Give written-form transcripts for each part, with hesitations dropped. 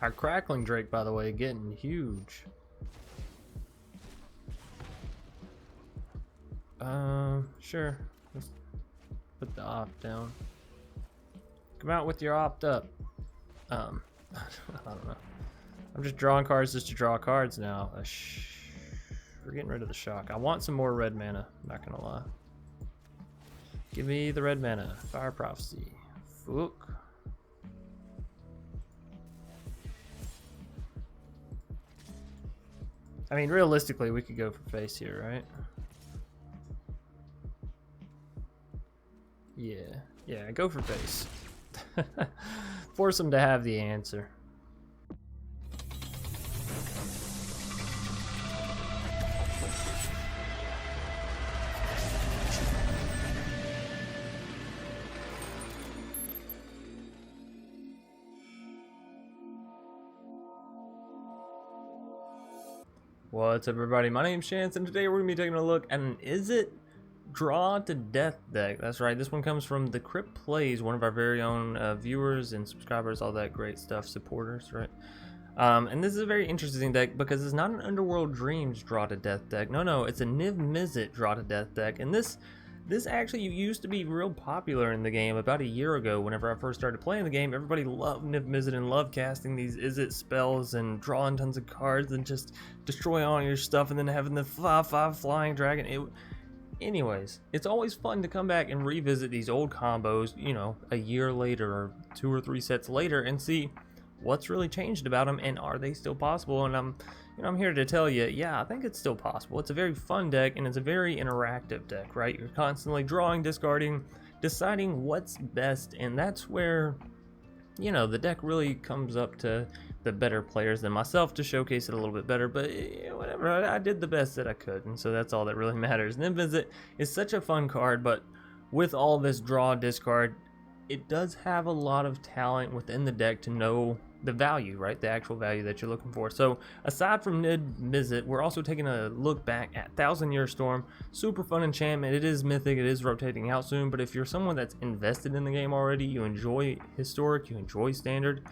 Our Crackling Drake, by the way, getting huge. Sure. Let's put the opt down. Come out with your opt up. I don't know. I'm just drawing cards just to draw cards now. We're getting rid of the shock. I want some more red mana, I'm not gonna lie. Give me the red mana. Fire Prophecy. Fook. I mean, realistically, we could go for face here, right? Yeah, go for face. Force them to have the answer. What's up, everybody? My name's Chance, and today we're going to be taking a look at an Izzet Draw to Death deck. That's right, this one comes from the Crypt Plays, one of our very own viewers and subscribers, all that great stuff, supporters, right? And this is a very interesting deck because it's not an Underworld Dreams Draw to Death deck. No, it's a Niv-Mizzet Draw to Death deck, and this actually used to be real popular in the game about a year ago. Whenever I first started playing the game, everybody loved Niv-Mizzet and loved casting these Izzet spells and drawing tons of cards and just destroying all your stuff and then having the 5/5 flying dragon. Anyways, it's always fun to come back and revisit these old combos, you know, a year later or 2 or 3 sets later and see what's really changed about them and are they still possible. And I'm here to tell you, yeah, I think it's still possible. It's a very fun deck and it's a very interactive deck, right? You're constantly drawing, discarding, deciding what's best, and that's where, you know, the deck really comes up to the better players than myself to showcase it a little bit better. But whatever, I did the best that I could, and so that's all that really matters. Niv-Mizzet is such a fun card, but with all this draw, discard, it does have a lot of talent within the deck to know the value, right? The actual value that you're looking for. So aside from Niv-Mizzet, we're also taking a look back at Thousand Year Storm. Super fun enchantment. It is mythic, it is rotating out soon, but if you're someone that's invested in the game already, you enjoy historic, you enjoy standard,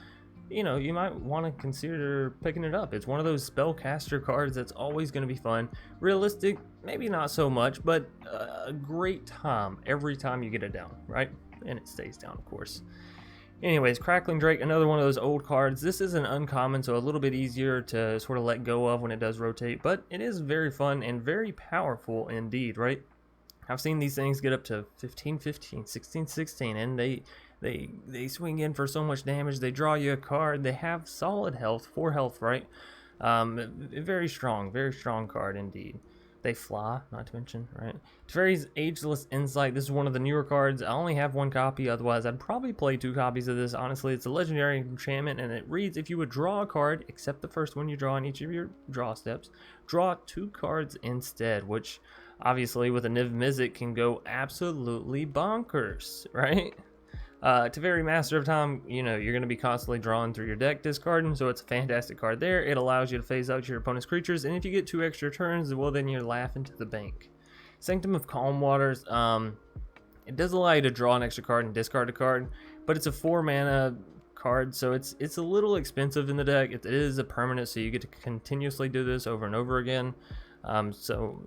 you know, you might want to consider picking it up. It's one of those spellcaster cards that's always going to be fun. Realistic, maybe not so much, but a great time every time you get it down, right? And it stays down, of course. Anyways, Crackling Drake, another one of those old cards. This is an uncommon, so a little bit easier to sort of let go of when it does rotate, but it is very fun and very powerful indeed, right? I've seen these things get up to 15-15, 16-16, and they swing in for so much damage. They draw you a card. They have solid health, 4 health, right? Very strong card indeed. They fly, not to mention, right? Teferi's Ageless Insight. This is one of the newer cards. I only have 1 copy, otherwise I'd probably play 2 copies of this. Honestly, it's a legendary enchantment, and it reads, if you would draw a card, except the first one you draw in each of your draw steps, draw 2 cards instead, which obviously with a Niv-Mizzet can go absolutely bonkers, right? Teferi, Master of Time, you know, you're going to be constantly drawing through your deck, discarding, so it's a fantastic card there. It allows you to phase out your opponent's creatures, and if you get 2 extra turns, well, then you're laughing to the bank. Sanctum of Calm Waters, it does allow you to draw an extra card and discard a card, but it's a 4 mana card, so it's a little expensive in the deck. It is a permanent, so you get to continuously do this over and over again. So,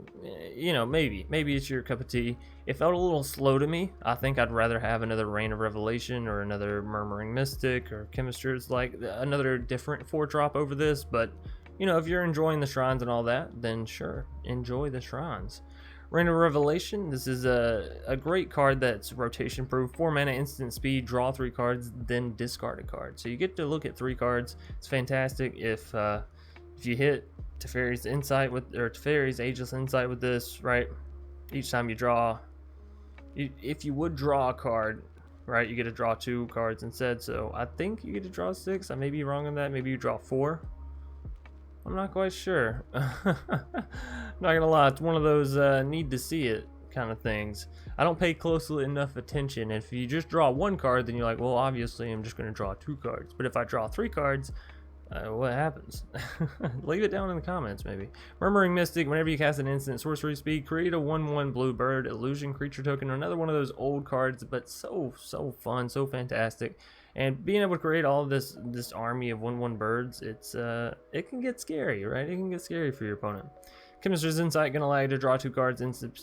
you know, maybe it's your cup of tea. It felt a little slow to me. I think I'd rather have another Rain of Revelation or another Murmuring Mystic or Chemister. It's like another different 4-drop over this, but, you know, if you're enjoying the shrines and all that, then sure, enjoy the shrines. Rain of Revelation, this is a great card that's rotation proof, 4 mana, instant speed, draw 3 cards, then discard a card. So you get to look at 3 cards. It's fantastic if you hit Teferi's Insight with, or Teferi's Ageless Insight with this, right? Each time you draw, if you would draw a card, right, you get to draw 2 cards instead. So I think you get to draw 6. I may be wrong on that. Maybe you draw 4. I'm not quite sure. Not gonna lie, it's one of those need to see it kind of things. I don't pay closely enough attention. If you just draw 1 card, then you're like, well, obviously I'm just gonna draw 2 cards. But if I draw 3 cards, what happens? Leave it down in the comments, maybe. Murmuring Mystic, whenever you cast an instant sorcery speed, create a 1/1 blue bird, illusion creature token, or another one of those old cards, but so fun, so fantastic. And being able to create all of this army of 1/1 birds, it can get scary, right? It can get scary for your opponent. Chemister's Insight gonna allow you to draw 2 cards instant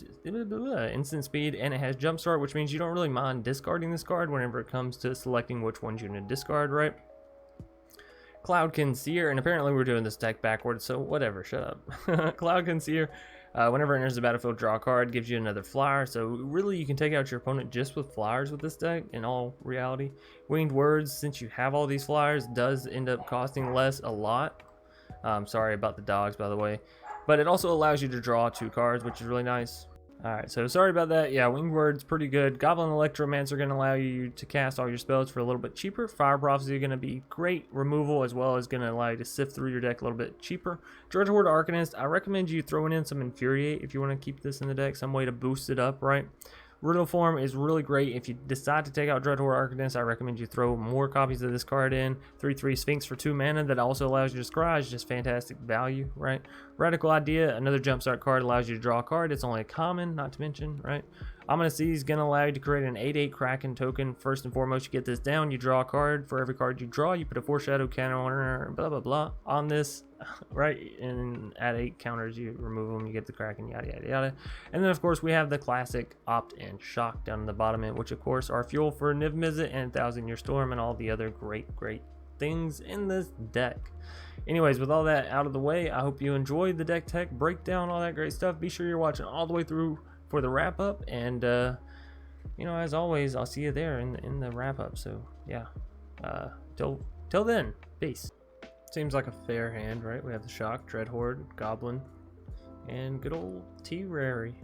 speed, and it has Jumpstart, which means you don't really mind discarding this card whenever it comes to selecting which ones you're gonna discard, right? Cloudkin Seer, and apparently we're doing this deck backwards, so whatever, shut up. Cloudkin Seer, whenever it enters the battlefield, draw a card, gives you another flyer, so really you can take out your opponent just with flyers with this deck, in all reality. Winged Words, since you have all these flyers, does end up costing less a lot. Sorry about the dogs, by the way. But it also allows you to draw 2 cards, which is really nice. Alright, so sorry about that. Yeah, Winged Word's pretty good. Goblin Electromancer going to allow you to cast all your spells for a little bit cheaper. Fire Prophecy going to be great removal, as well as going to allow you to sift through your deck a little bit cheaper. Dreadhorde Arcanist, I recommend you throwing in some Infuriate if you want to keep this in the deck, some way to boost it up, right? Riddleform is really great. If you decide to take out Dreadhorde Arcanist, I recommend you throw more copies of this card in. 3/3 Sphinx for 2 mana that also allows you to scry is just fantastic value, right? Radical Idea, another Jumpstart card, allows you to draw a card. It's only a common, not to mention, right? Omniscience is going to allow you to create an 8/8 Kraken token. First and foremost, you get this down, you draw a card. For every card you draw, you put a Foreshadow counter, blah, blah, blah, on this, right? And add 8 counters, you remove them, you get the Kraken, yada, yada, yada. And then, of course, we have the classic Opt and Shock down in the bottom end, which, of course, are fuel for Niv-Mizzet and 1,000-Year Storm and all the other great things in this deck. Anyways, with all that out of the way, I hope you enjoyed the deck tech breakdown, all that great stuff. Be sure you're watching all the way through for the wrap up, and you know, as always, I'll see you there in the wrap up. So yeah, till then, peace. Seems like a fair hand, right? We have the Shock, Dreadhorde, Goblin, and good old T-Rary.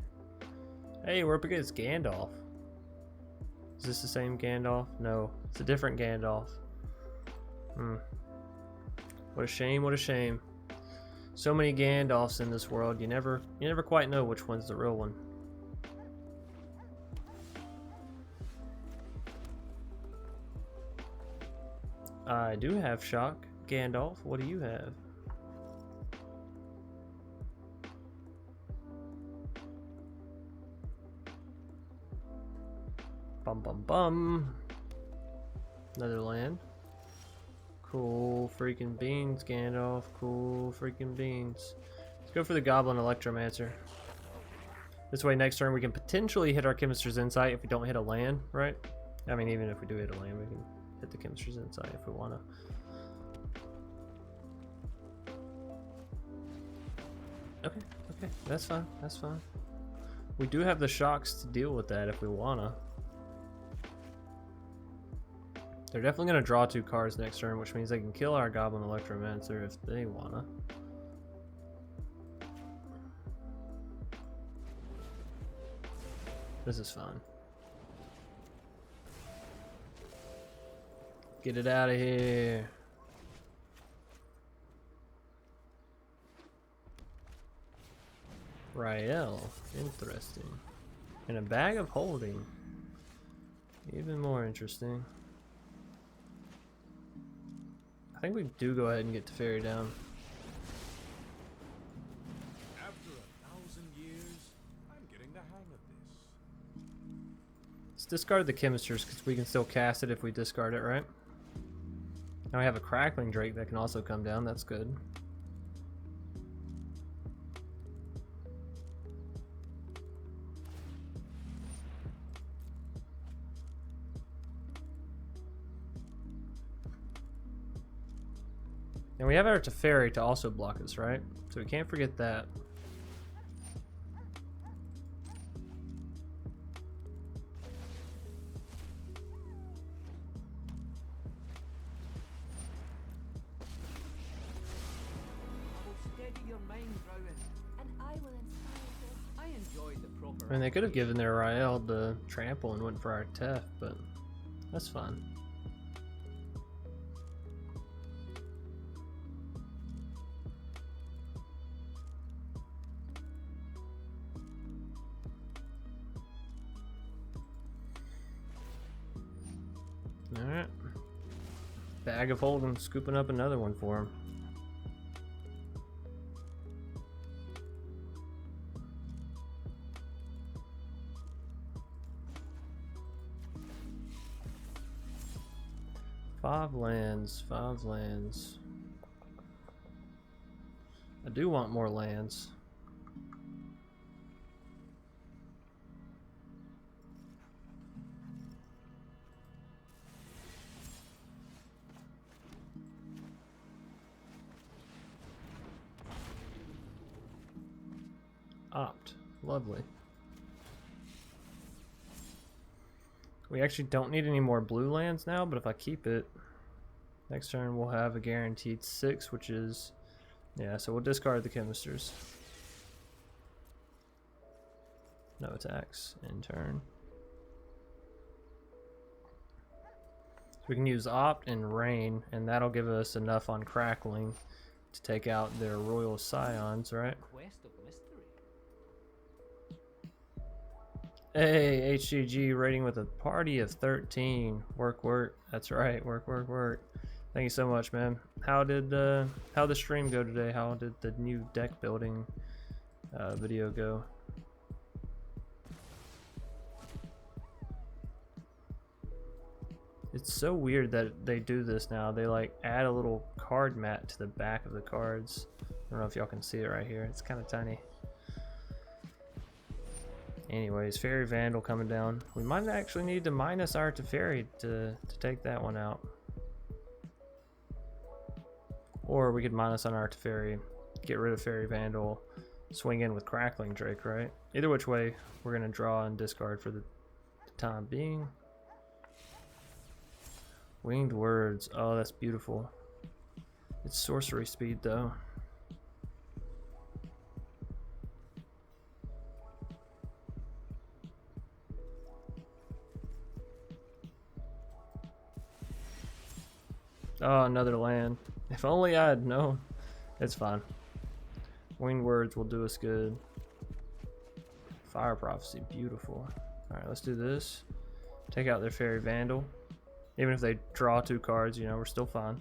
Hey, we're up against Gandalf. Is this the same Gandalf? No, it's a different Gandalf. What a shame, what a shame. So many Gandalfs in this world, you never quite know which one's the real one. I do have Shock. Gandalf, what do you have? Bum bum bum. Another land. Cool freaking beans, Gandalf. Cool freaking beans. Let's go for the Goblin Electromancer. This way next turn we can potentially hit our Chemister's Insight if we don't hit a land, right? I mean, even if we do hit a land, we can hit the Chemister's Insight if we want to. Okay, that's fine, that's fine. We do have the Shocks to deal with that if we want to. They're definitely going to draw 2 cards next turn, which means they can kill our Goblin Electromancer if they want to. This is fun. Get it out of here. Rael, interesting. And a Bag of Holding, even more interesting. I think we do go ahead and get Teferi down. After 1,000 years, I'm getting the hang of this. Let's discard the Chemisters because we can still cast it if we discard it, right? Now we have a Crackling Drake that can also come down, that's good. And we have our Teferi to also block us, right? So we can't forget that. I mean, they could have given their Rael the trample and went for our Tef, but that's fine. Alright. Bag of holding, scooping up another one for him. Five lands, 5 lands. I do want more lands. Opt. Lovely. We actually don't need any more blue lands now, but if I keep it, next turn we'll have a guaranteed 6, which is, yeah, so we'll discard the Chemisters. No attacks in turn. We can use Opt and Rain, and that'll give us enough on Crackling to take out their Royal Scions, right? Quest of mystery. Hey, HGG rating with a party of 13. Work, work. That's right. Work, work, work. Thank you so much, man. How did the stream go today? How did the new deck building video go? It's so weird that they do this now. They like add a little card mat to the back of the cards. I don't know if y'all can see it right here. It's kind of tiny. Anyways, Fairy Vandal coming down. We might actually need to minus our Teferi to take that one out. Or we could minus on our Teferi, get rid of Fairy Vandal, swing in with Crackling Drake, right? Either which way, we're going to draw and discard for the time being. Winged Words. Oh, that's beautiful. It's sorcery speed, though. Oh, another land. If only I had known. It's fine. Winged Words will do us good. Fire Prophecy, beautiful. Alright, let's do this. Take out their Fairy Vandal. Even if they draw 2 cards, you know, we're still fine.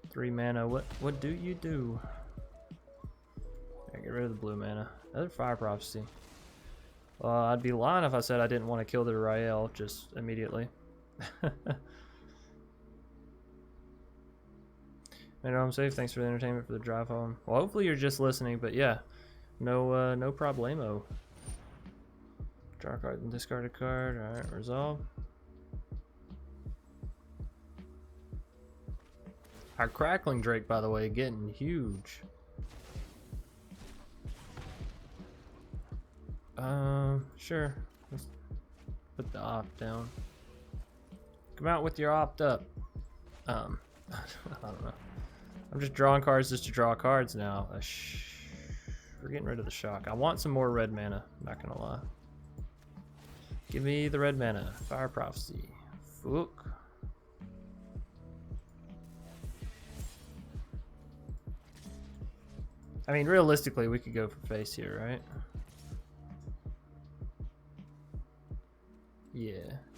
Three mana, what do you do? Get rid of the blue mana. Another Fire Prophecy. I'd be lying if I said I didn't want to kill the Rael just immediately. Man, I'm safe. Thanks for the entertainment for the drive home. Well, hopefully you're just listening, but yeah, no problemo. Draw a card and discard a card. All right, resolve. Our Crackling Drake, by the way, getting huge. Sure. Let's put the opt down. Come out with your opt up. I don't know. I'm just drawing cards just to draw cards now. We're getting rid of the shock. I want some more red mana, not gonna lie. Give me the red mana. Fire Prophecy. Fook. I mean, realistically, we could go for face here, right?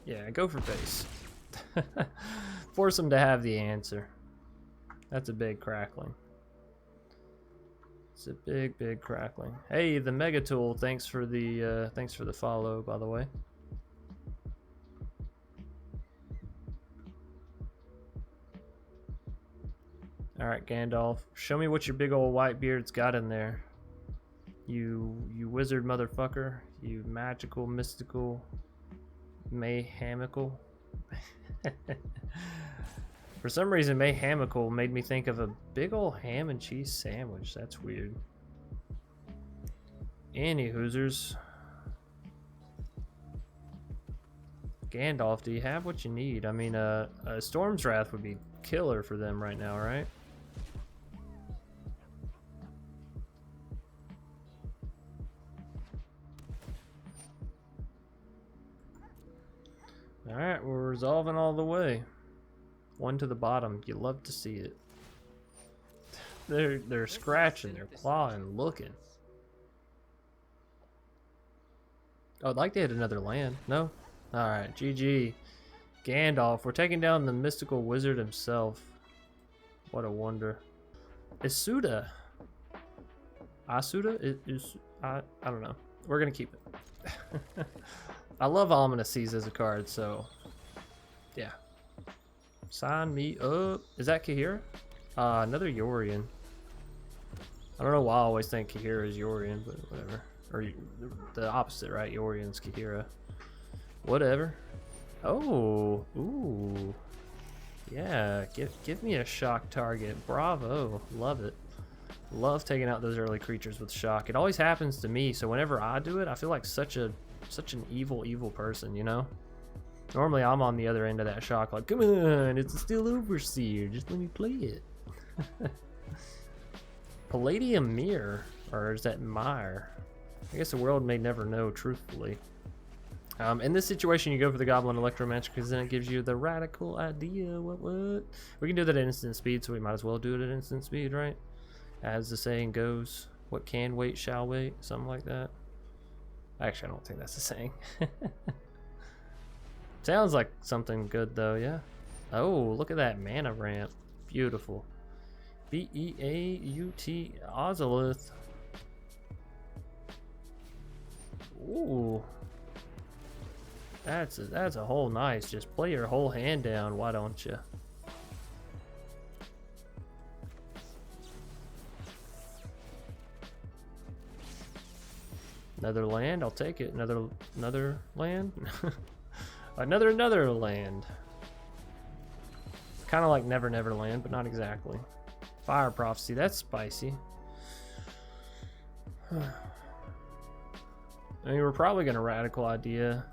Yeah, go for face. Force them to have the answer. That's a big Crackling. It's a big Crackling. Hey, the Mega Tool, thanks for the follow, by the way. All right, Gandalf, show me what your big old white beard's got in there. You wizard motherfucker. You magical, mystical, mayhamical. For some reason, mayhamical made me think of a big old ham and cheese sandwich. That's weird. Any hoosers. Gandalf, do you have what you need? I mean, Storm's Wrath would be killer for them right now, right? Alright, we're resolving all the way. One to the bottom. You love to see it. They're scratching, they're clawing, looking. Oh, I'd like to hit another land. No? Alright, GG. Gandalf. We're taking down the mystical wizard himself. What a wonder. Isuda. Asuda? I don't know. We're going to keep it. I love Ominous Seas as a card, so yeah. Sign me up. Is that Kahira? Another Yorion. I don't know why I always think Kahira is Yorion, but whatever. Or the opposite, right? Yorion's Kahira. Whatever. Oh, ooh. Yeah, give me a shock target. Bravo. Love it. Love taking out those early creatures with shock. It always happens to me, so whenever I do it, I feel like such an evil person, you know? Normally I'm on the other end of that shock, like, come on, it's still Overseer, just let me play it. Palladium Mirror, or is that Mire? I guess the world may never know, truthfully. In this situation, you go for the Goblin Electromancer because then it gives you the radical idea. What? We can do that at instant speed, so we might as well do it at instant speed, right? As the saying goes, what can wait shall wait, something like that. Actually, I don't think that's the saying. Sounds like something good though, yeah. Oh, look at that mana ramp. Beautiful. B-E-A-U-T Ozolith. Ooh. That's a whole nice. Just play your whole hand down, why don't you? Another land, I'll take it. Another land. another land. Kind of like Never Never Land, but not exactly. Fire Prophecy, that's spicy. I mean, we're probably gonna Radical Idea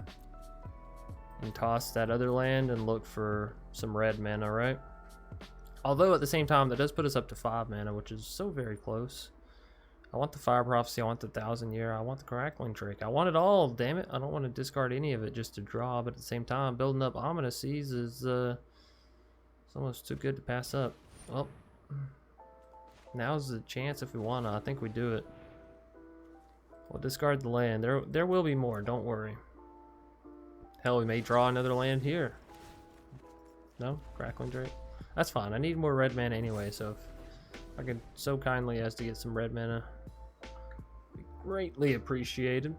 and toss that other land and look for some red mana, right? Although at the same time, that does put us up to 5 mana, which is so very close. I want the Fire Prophecy, I want the 1,000 Year, I want the Crackling Trick. I want it all, damn it. I don't want to discard any of it just to draw, but at the same time, building up Ominous Seas is it's almost too good to pass up. Well, now's the chance if we want to. I think we do it. We'll discard the land. There will be more, don't worry. Hell, we may draw another land here. No? Crackling Drake? That's fine. I need more red mana anyway, so if I could so kindly as to get some red mana, be greatly appreciated.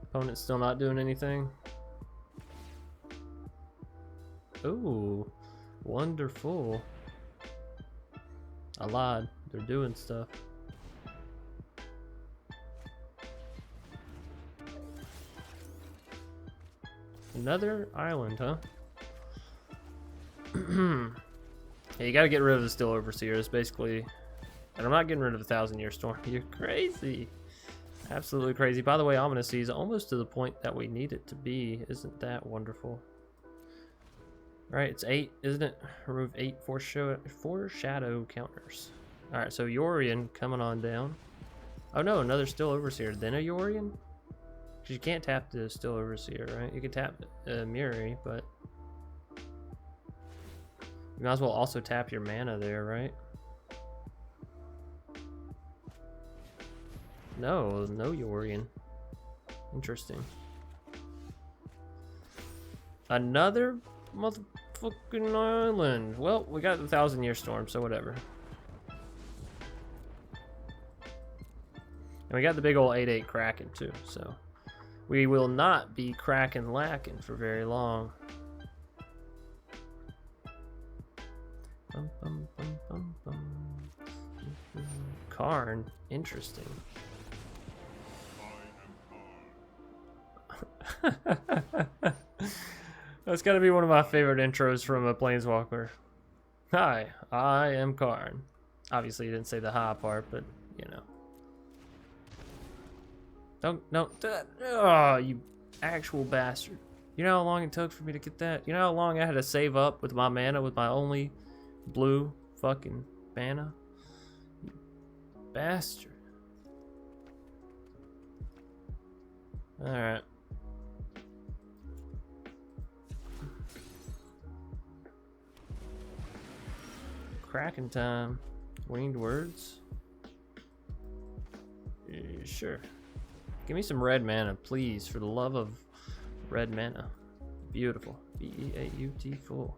Opponent's still not doing anything. Ooh, wonderful. I lied. They're doing stuff. Another island, huh? Yeah, you gotta get rid of the Still Overseer. It's basically... And I'm not getting rid of the 1,000 Year Storm. You're crazy. Absolutely crazy. By the way, Ominous Seas almost to the point that we need it to be. Isn't that wonderful? Alright, it's 8, isn't it? Remove 8 foreshadow counters. Alright, so Yorion coming on down. Oh no, another Still Overseer. Then a Yorion? Because you can't tap the Still Overseer, right? You can tap Mirror, but you might as well also tap your mana there, right? No Yorion. Interesting. Another motherfucking island. Well, we got the 1,000 Year Storm, so whatever. And we got the big old 8/8 Kraken too, so we will not be cracking lacking for very long. Bum, bum, bum, bum, bum. Karn, interesting. That's gotta be one of my favorite intros from a Planeswalker. Hi, I am Karn. Obviously, you didn't say the hi part, but you know. Don't, oh, you actual bastard. You know how long it took for me to get that? You know how long I had to save up with my mana, with my only blue fucking mana? You bastard. Alright. Kraken time. Winged words? Sure. Give me some red mana, please, for the love of red mana. Beautiful. B-E-A-U-T-ful.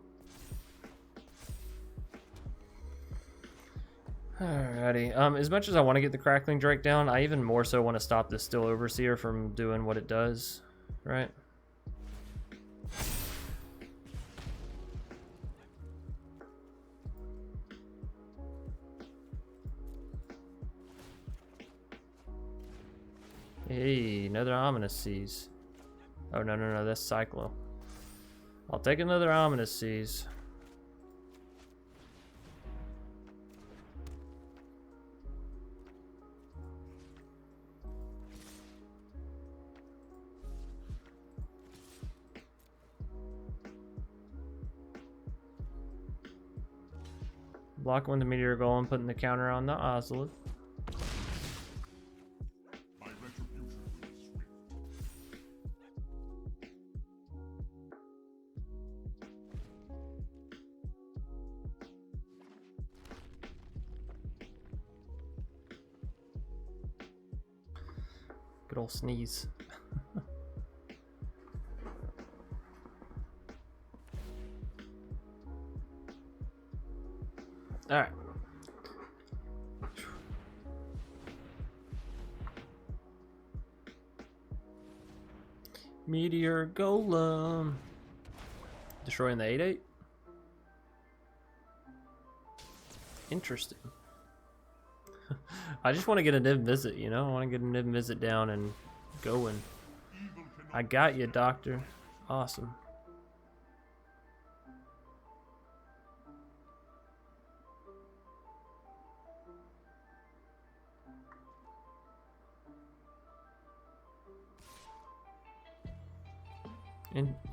Alrighty. As much as I want to get the Crackling Drake down, I even more so want to stop this Still Overseer from doing what it does. Right? Hey, another Ominous Seas. Oh, no, that's Cyclo. I'll take another Ominous Seas. Block one the Meteor Golem, putting the counter on the Ozolith. Good old sneeze. All right. Meteor Golem. Destroying the 8/8. Interesting. I just want to get a Niv-Mizzet, you know? I want to get a Niv-Mizzet down and going. I got you, Doctor. Awesome.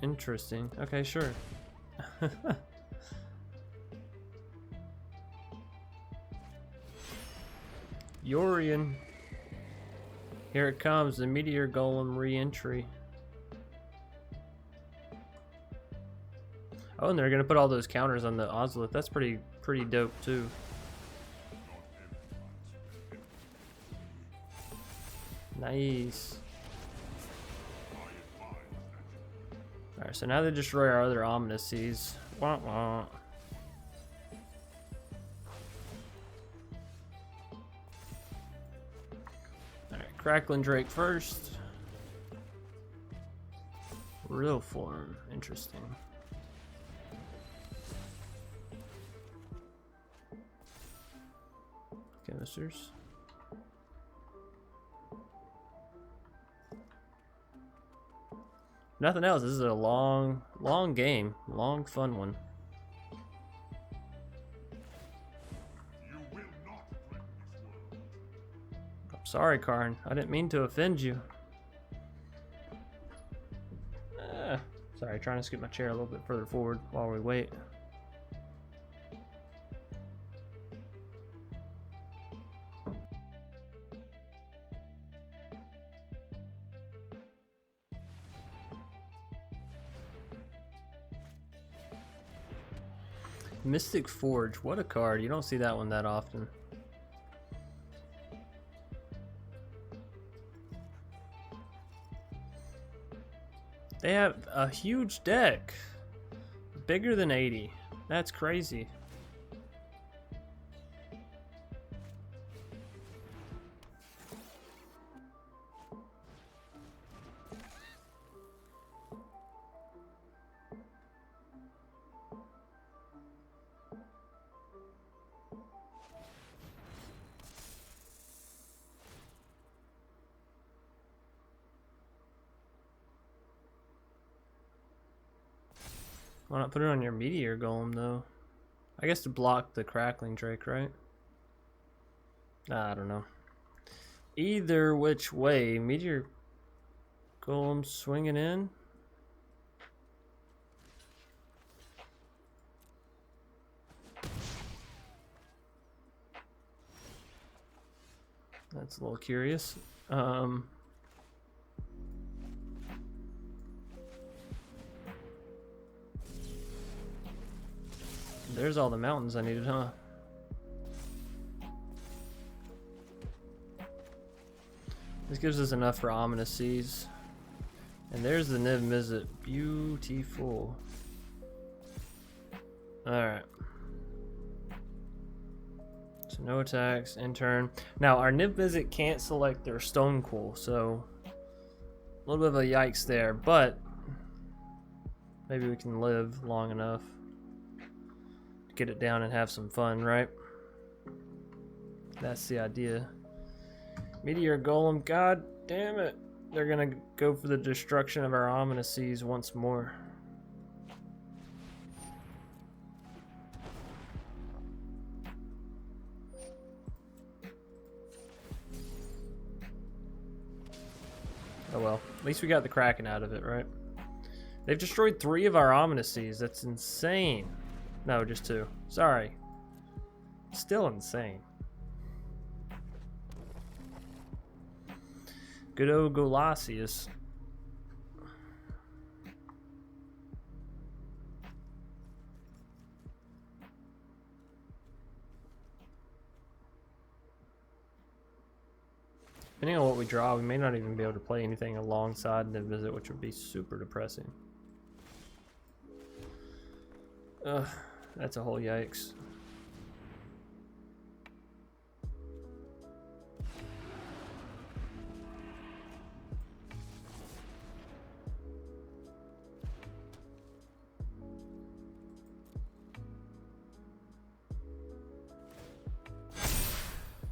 Interesting. Okay, sure. Yorion. Here it comes, the Meteor Golem re-entry. Oh, and they're gonna put all those counters on the Ozolith. That's pretty dope too. Nice. Alright, so now they destroy our other Ominous Seas. Wah wah. Alright, Crackling Drake first. Riddleform, interesting. Chemisters. Nothing else. This is a long game. Long, fun one. You will not threaten this world. I'm sorry, Karn. I didn't mean to offend you. Sorry, trying to scoot my chair a little bit further forward while we wait. Mystic Forge, what a card. You don't see that one that often. They have a huge deck. Bigger than 80. That's crazy. Why not put it on your Meteor Golem, though? I guess to block the Crackling Drake, right? I don't know. Either which way, Meteor Golem swinging in. That's a little curious. There's all the mountains I needed, huh? This gives us enough for Ominous Seas. And there's the Niv-Mizzet. Beautiful. Alright. So no attacks, in turn. Now our Niv-Mizzet can't select their Stone Cool, so a little bit of a yikes there, but maybe we can live long enough to get it down and have some fun, right? That's the idea. Meteor Golem, god damn it. They're gonna go for the destruction of our Ominous Seas once more. Oh well, at least we got the Kraken out of it, right? They've destroyed 3 of our Ominous Seas. That's insane. No, just 2. Sorry. Still insane. Good old Golasius. Depending on what we draw, we may not even be able to play anything alongside Niv-Mizzet, which would be super depressing. Ugh, that's a whole yikes.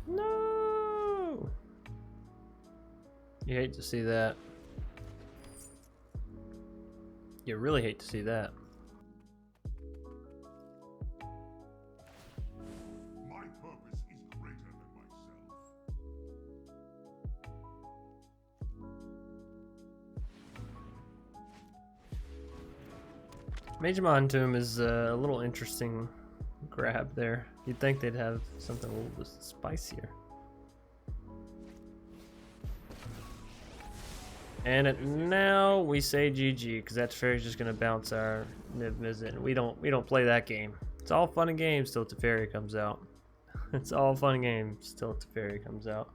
No! You hate to see that. You really hate to see that. My purpose is greater than myself. Magemon Tomb is a little interesting grab there. You'd think they'd have something a little bit spicier. And now we say GG because that fairy's just gonna bounce our Niv-Mizzet. We don't play that game. It's all fun and games till Teferi comes out. It's all fun and games till Teferi comes out.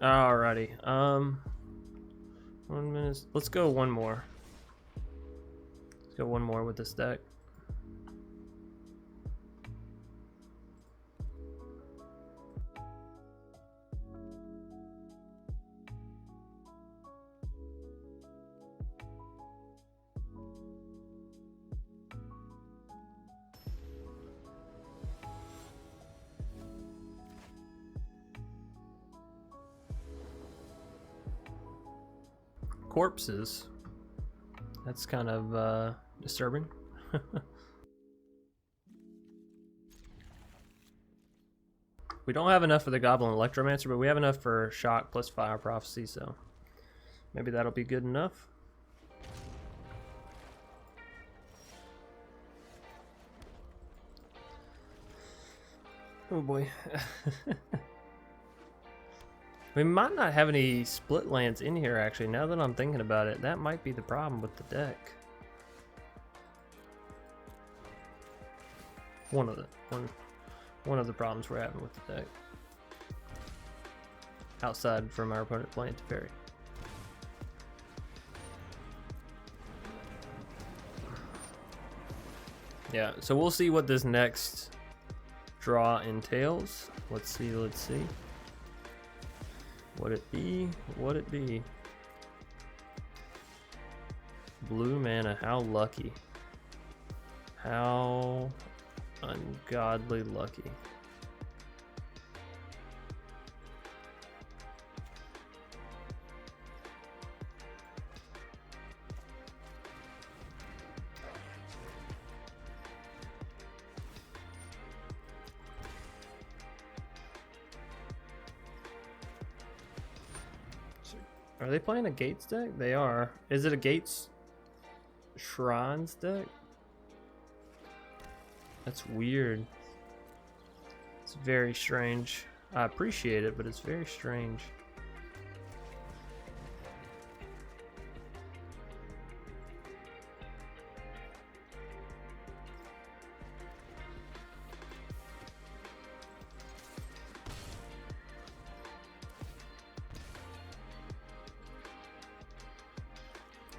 Alrighty. 1 minute. Let's go one more. Let's go one more with this deck. Corpses. That's kind of disturbing. We don't have enough for the Goblin Electromancer, but we have enough for Shock plus Fire Prophecy, so maybe that'll be good enough. Oh boy. We might not have any split lands in here, actually. Now that I'm thinking about it, that might be the problem with the deck. One of the problems we're having with the deck. Outside from our opponent playing Teferi. Yeah, so we'll see what this next draw entails. Let's see, let's see. Would it be? Would it be? Blue mana, how lucky. How ungodly lucky. Are they playing a Gates deck? They are. Is it a Gates Shrines deck? That's weird. It's very strange. I appreciate it, but it's very strange.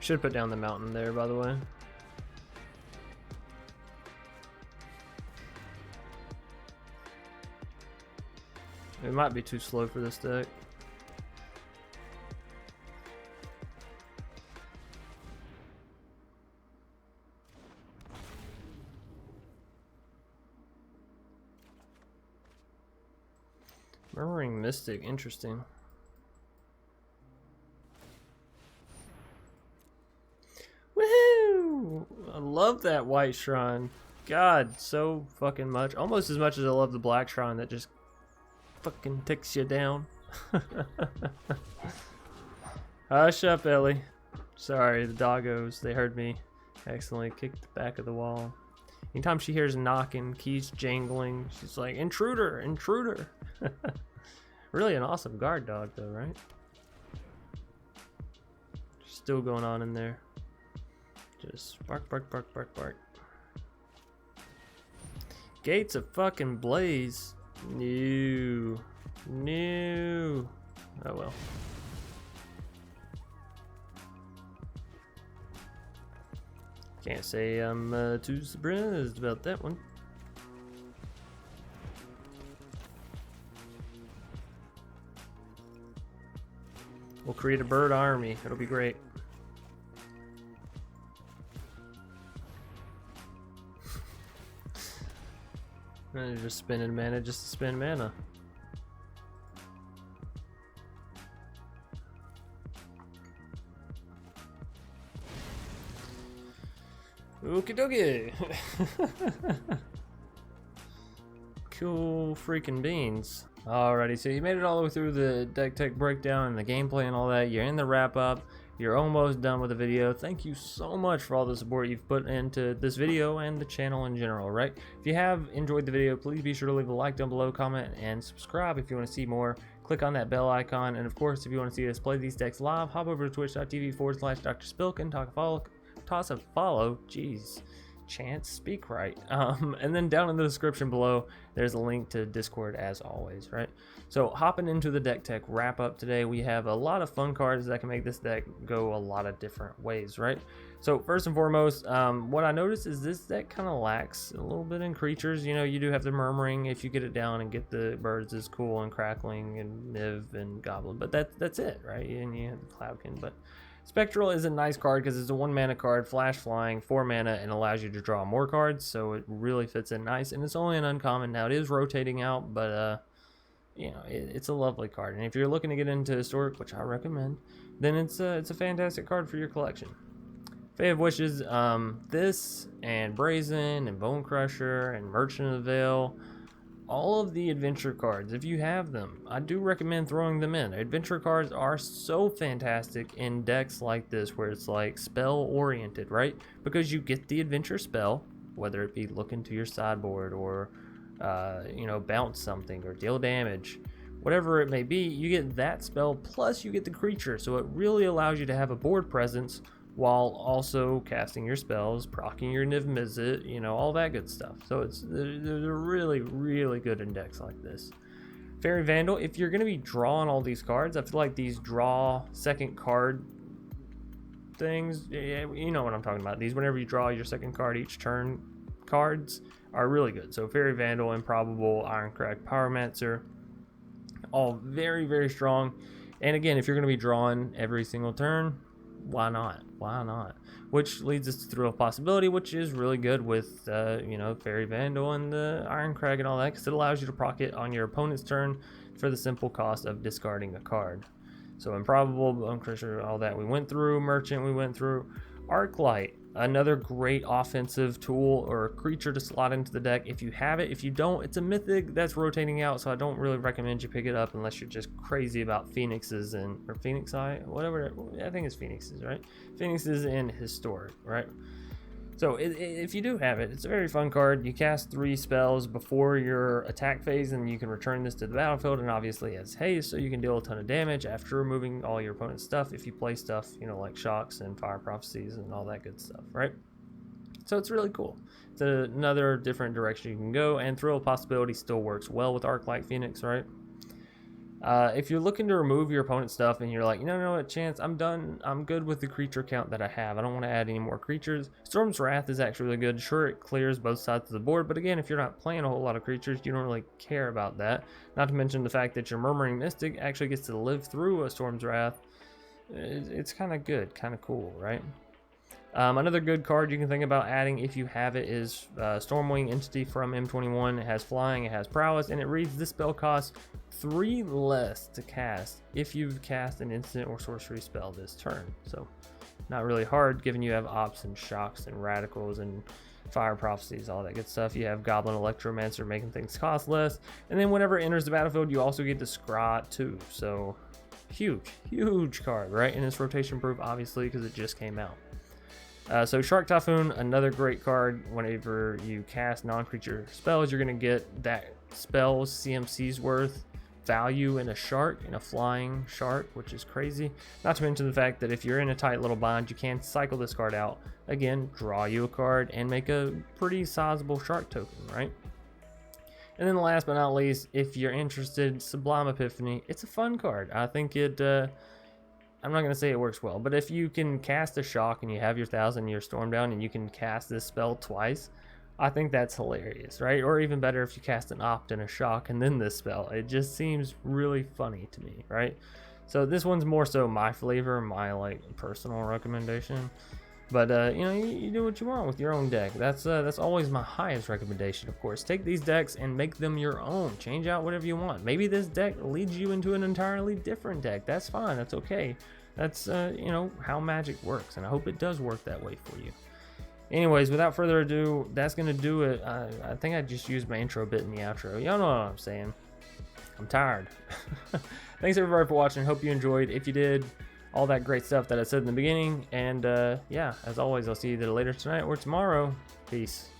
Should put down the mountain there, by the way. It might be too slow for this deck. Murmuring Mystic, interesting. Woohoo! I love that white shrine. God, so fucking much. Almost as much as I love the black shrine that just fucking takes you down. Hush up, Ellie. Sorry, the doggos, they heard me accidentally kick the back of the wall. Anytime she hears knocking, keys jangling, she's like, intruder, intruder. Really an awesome guard dog though, right? Still going on in there. Just bark, bark, bark, bark, bark. Gates of fucking blaze. No. No. Oh well. Can't say I'm too surprised about that one. We'll create a bird army. It'll be great. And just spending mana just to spend mana. Okie dokie. Cool freaking beans. Alrighty, so you made it all the way through the deck tech breakdown and the gameplay and all that. You're in the wrap up. You're almost done with the video. Thank you so much for all the support you've put into this video and the channel in general, right? If you have enjoyed the video, please be sure to leave a like down below, comment, and subscribe if you want to see more. Click on that bell icon. And of course, if you want to see us play these decks live, hop over to twitch.tv/Dr. Spilk and toss a follow. Jeez. Chance, speak right. And then down in the description below there's a link to Discord as always, right? So hopping into the deck tech wrap up today, we have a lot of fun cards that can make this deck go a lot of different ways, right? So first and foremost, what I noticed is this deck kind of lacks a little bit in creatures. You know, you do have the Murmuring if you get it down and get the birds is cool, and Crackling and Niv and Goblin, but that's it, right? And you have the Cloudkin. But Spectral is a nice card because it's a 1 mana card, flash flying, 4 mana, and allows you to draw more cards, so it really fits in nice. And it's only an uncommon. Now it is rotating out, but you know, it's a lovely card. And if you're looking to get into Historic, which I recommend, then it's a fantastic card for your collection. Fae of Wishes, this and Brazen and Bone Crusher and Merchant of the Veil, all of the adventure cards, if you have them, I do recommend throwing them in. Adventure cards are so fantastic in decks like this where it's like spell oriented, right? Because you get the adventure spell, whether it be look into your sideboard or you know, bounce something or deal damage, whatever it may be, you get that spell plus you get the creature. So it really allows you to have a board presence while also casting your spells, proccing your Niv-Mizzet, you know, all that good stuff. So they're really, really good in decks like this. Fairy Vandal, if you're going to be drawing all these cards, I feel like these draw second card things, you know what I'm talking about. These, whenever you draw your second card each turn cards, are really good. So Fairy Vandal, Improbable, Ironcrag, Pyromancer, all very, very strong. And again, if you're going to be drawing every single turn, why not? Why not? Which leads us to Thrill of Possibility, which is really good with, you know, Fairy Vandal and the Ironcrag and all that, because it allows you to proc it on your opponent's turn for the simple cost of discarding a card. So Improbable, Bone Crusher, all that we went through. Merchant we went through. Arclight, another great offensive tool or creature to slot into the deck if you have it. If you don't, it's a mythic that's rotating out, so I don't really recommend you pick it up unless you're just crazy about Phoenixes and, or Phoenix Eye, whatever. I think it's Phoenixes, right? Phoenixes and Historic, right? So if you do have it, it's a very fun card. You cast 3 spells before your attack phase, and you can return this to the battlefield, and obviously has haste, so you can deal a ton of damage after removing all your opponent's stuff if you play stuff, you know, like Shocks and Fire Prophecies and all that good stuff, right? So it's really cool. It's another different direction you can go, and Thrill of Possibility still works well with Arclight Phoenix, right? If you're looking to remove your opponent's stuff and you're like, no, what chance, I'm done, I'm good with the creature count that I have, I don't want to add any more creatures, Storm's Wrath is actually really good. Sure, it clears both sides of the board, but again, if you're not playing a whole lot of creatures, you don't really care about that. Not to mention the fact that your Murmuring Mystic actually gets to live through a Storm's Wrath. It's kind of good, kind of cool, right? Another good card you can think about adding if you have it is Stormwing Entity from M21. It has flying, it has prowess, and it reads this spell costs 3 less to cast if you've cast an instant or sorcery spell this turn. So not really hard given you have ops and shocks and radicals and fire prophecies, all that good stuff. You have Goblin Electromancer making things cost less, and then whenever it enters the battlefield you also get to Scry too. So huge card, right? And it's rotation proof obviously because it just came out. So Shark Typhoon, another great card. Whenever you cast non-creature spells, you're going to get that spell's CMC's worth value in a shark, in a flying shark, which is crazy. Not to mention the fact that if you're in a tight little bind, you can cycle this card out. Again, draw you a card and make a pretty sizable shark token, right? And then last but not least, if you're interested, Sublime Epiphany. It's a fun card. I think it... I'm not going to say it works well, but if you can cast a shock and you have your 1,000-year storm down and you can cast this spell twice, I think that's hilarious, right? Or even better if you cast an opt and a shock and then this spell. It just seems really funny to me, right? So this one's more so my flavor, my like personal recommendation. But you know, you do what you want with your own deck. That's always my highest recommendation, of course. Take these decks and make them your own. Change out whatever you want. Maybe this deck leads you into an entirely different deck. That's fine. That's okay. That's you know how Magic works, and I hope it does work that way for you. Anyways, without further ado, that's gonna do it. I think I just used my intro bit in the outro. Y'all know what I'm saying. I'm tired. Thanks everybody for watching. Hope you enjoyed. If you did, all that great stuff that I said in the beginning. And yeah, as always, I'll see you either later tonight or tomorrow. Peace.